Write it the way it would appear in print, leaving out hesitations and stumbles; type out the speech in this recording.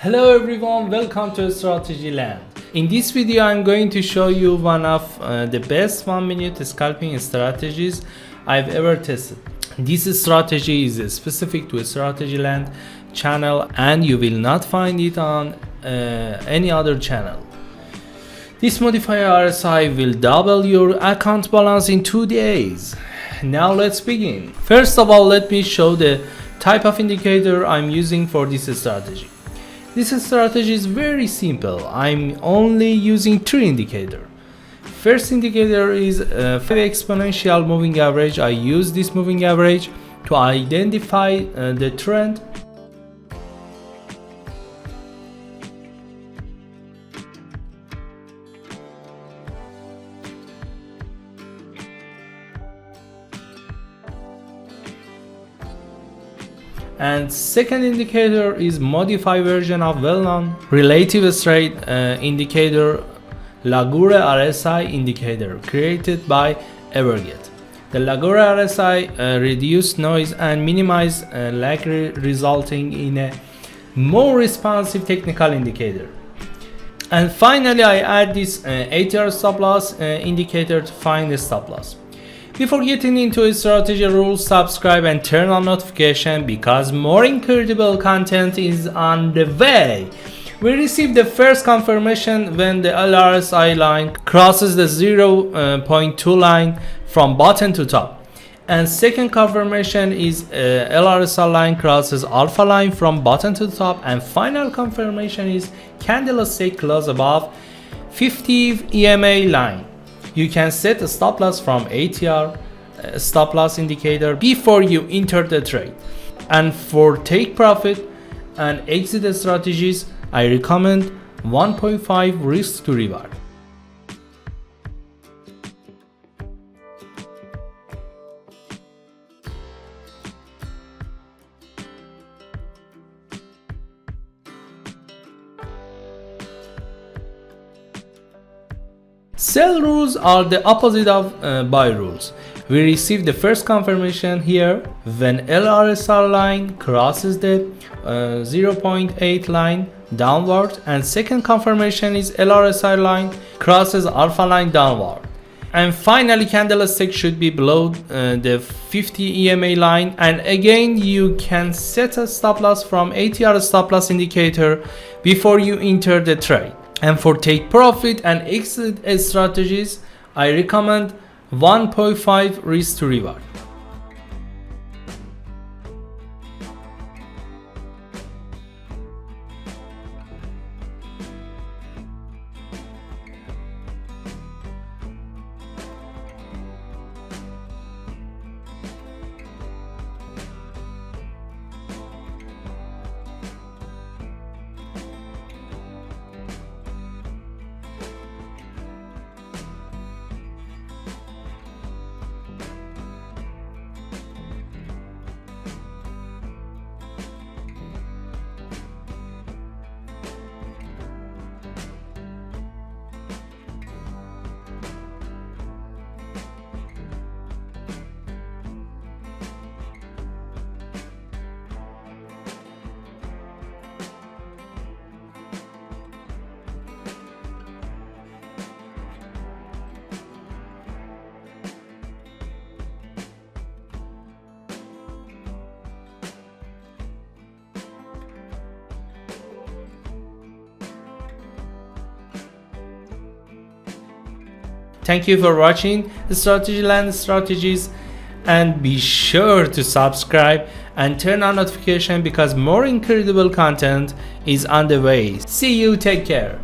Hello everyone, welcome to Strategy Land. In this video I'm going to show you one of the best 1-minute scalping strategies I've ever tested. This strategy is specific to a Strategy Land channel and you will not find it on any other channel. This modifier RSI will double your account balance in 2 days. Now let's begin. First of all, let me show the type of indicator I'm using for this strategy. This strategy is very simple. I'm only using 3 indicators. First indicator is 5 exponential moving average. I use this moving average to identify the trend. And second indicator is modified version of well-known relative strength indicator, Lagure RSI indicator, created by Everget. The Lagure RSI reduce noise and minimize lag, resulting in a more responsive technical indicator. And finally, I add this ATR stop loss indicator to find the stop loss. Before getting into strategy rules, subscribe and turn on notification because more incredible content is on the way. We received the first confirmation when the LRSI line crosses the 0.2 line from bottom to top. And second confirmation is LRSI line crosses alpha line from bottom to top. And final confirmation is candlestick close above 50 EMA line. You can set a stop loss from ATR stop loss indicator before you enter the trade. And for take profit and exit strategies, I recommend 1.5 risk to reward. Sell rules are the opposite of buy rules. We receive the first confirmation here when LRSI line crosses the 0.8 line downward, and second confirmation is LRSI line crosses alpha line downward. And finally, candlestick should be below the 50 EMA line, and again you can set a stop loss from ATR stop loss indicator before you enter the trade. And for take profit and exit strategies, I recommend 1.5 risk to reward. Thank you for watching Strategy Land Strategies, and be sure to subscribe and turn on notification because more incredible content is on the way. See you, take care.